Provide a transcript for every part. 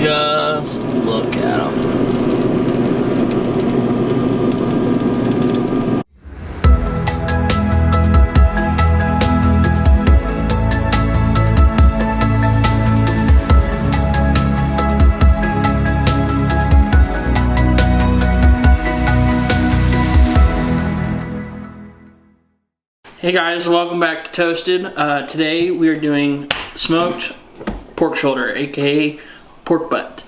Just look at them. Hey guys, welcome back to Toasted. Today we are doing smoked pork shoulder, aka pork butt.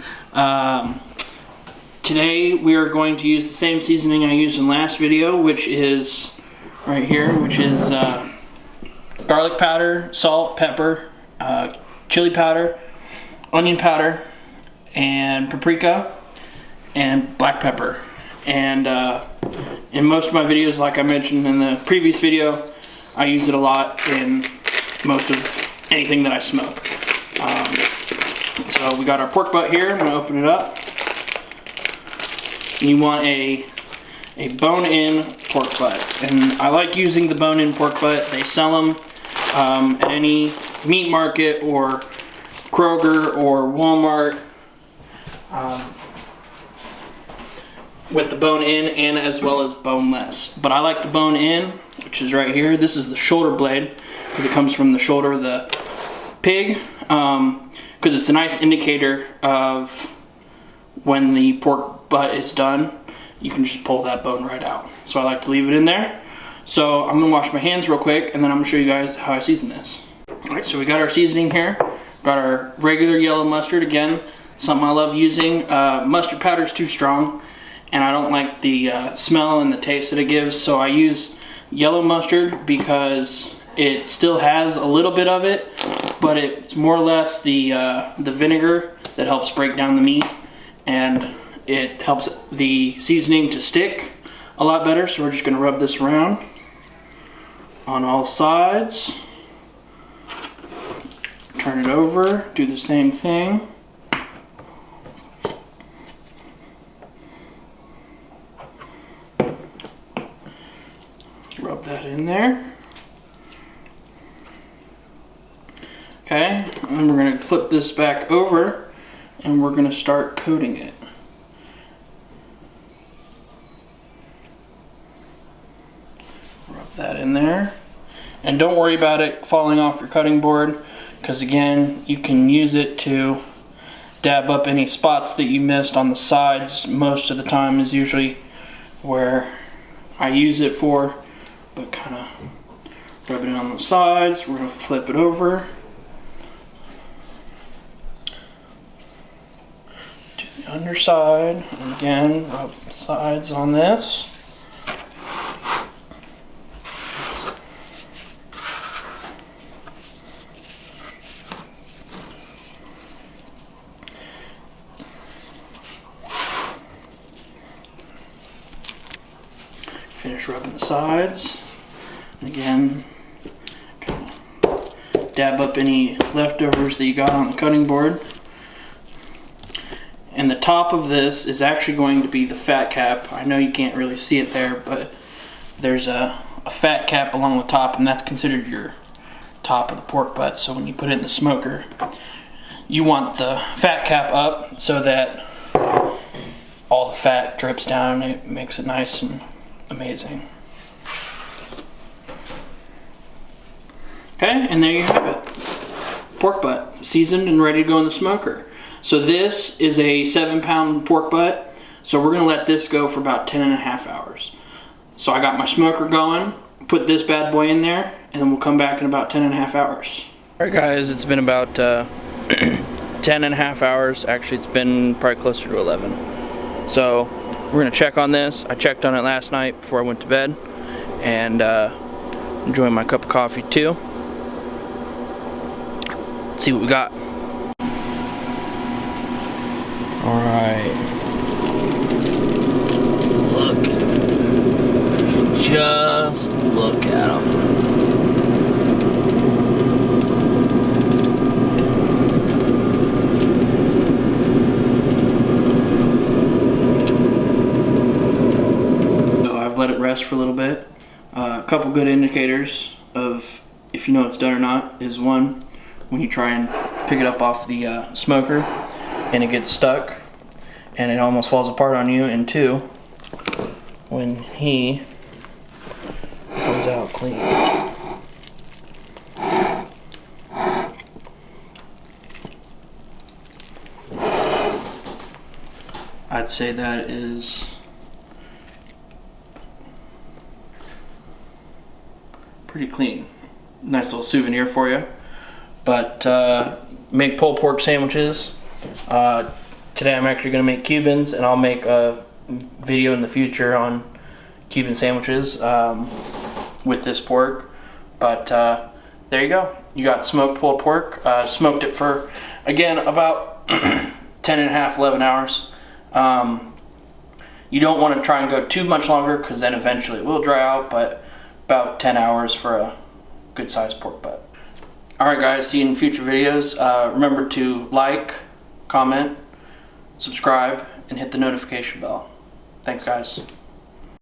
Today we are going to use the same seasoning I used in the last video, which is right here, which is garlic powder, salt, pepper, chili powder, onion powder, and paprika, and black pepper. And in most of my videos, like I mentioned in the previous video, I use it a lot in most of anything that I smoke. So we got our pork butt here. I'm gonna open it up. And you want a bone-in pork butt. And I like using the bone-in pork butt. They sell them at any meat market or Kroger or Walmart with the bone-in and as well as boneless. But I like the bone-in, which is right here. This is the shoulder blade because it comes from the shoulder of the pig, because it's a nice indicator of when the pork butt is done. You can just pull that bone right out. So I like to leave it in there. So I'm gonna wash my hands real quick and then I'm gonna show you guys how I season this. All right, so we got our seasoning here. Got our regular yellow mustard, again, something I love using. Mustard powder is too strong and I don't like the smell and the taste that it gives, so I use yellow mustard because it still has a little bit of it, but it's more or less the vinegar that helps break down the meat, and it helps the seasoning to stick a lot better. So we're just gonna rub this around on all sides, turn it over, do the same thing. Rub that in there. Okay, and then we're going to flip this back over and we're going to start coating it. Rub that in there. And don't worry about it falling off your cutting board, because again, you can use it to dab up any spots that you missed on the sides. Most of the time is usually where I use it for. But kind of rub it on the sides. We're going to flip it over. Do the underside. And again, rub the sides on this. Finish rubbing the sides. And again, kind of dab up any leftovers that you got on the cutting board. And the top of this is actually going to be the fat cap. I know you can't really see it there, but there's a fat cap along the top, and that's considered your top of the pork butt. So when you put it in the smoker, you want the fat cap up so that all the fat drips down. It makes it nice and amazing. Okay, and there you have it. Pork butt, seasoned and ready to go in the smoker. So this is a 7-pound pork butt. So we're gonna let this go for about 10.5 hours. So I got my smoker going, put this bad boy in there, and then we'll come back in about 10.5 hours. All right guys, it's been about 10.5 hours. Actually, it's been probably closer to 11. So we're gonna check on this. I checked on it last night before I went to bed, and enjoying my cup of coffee too. Let's see what we got. All right. Look. Just look at them. Let it rest for a little bit. A couple good indicators of if you know it's done or not is, one, when you try and pick it up off the smoker, and it gets stuck and it almost falls apart on you, and 2, when he comes out clean. I'd say that is pretty clean. Nice little souvenir for you. But make pulled pork sandwiches. Today I'm actually going to make Cubans, and I'll make a video in the future on Cuban sandwiches with this pork. But there you go. You got smoked pulled pork. Smoked it for, again, about 10 and a half, 11 hours. You don't want to try and go too much longer, because then eventually it will dry out, but about 10 hours for a good sized pork butt. Alright guys, see you in future videos. Remember to like, comment, subscribe, and hit the notification bell. Thanks guys.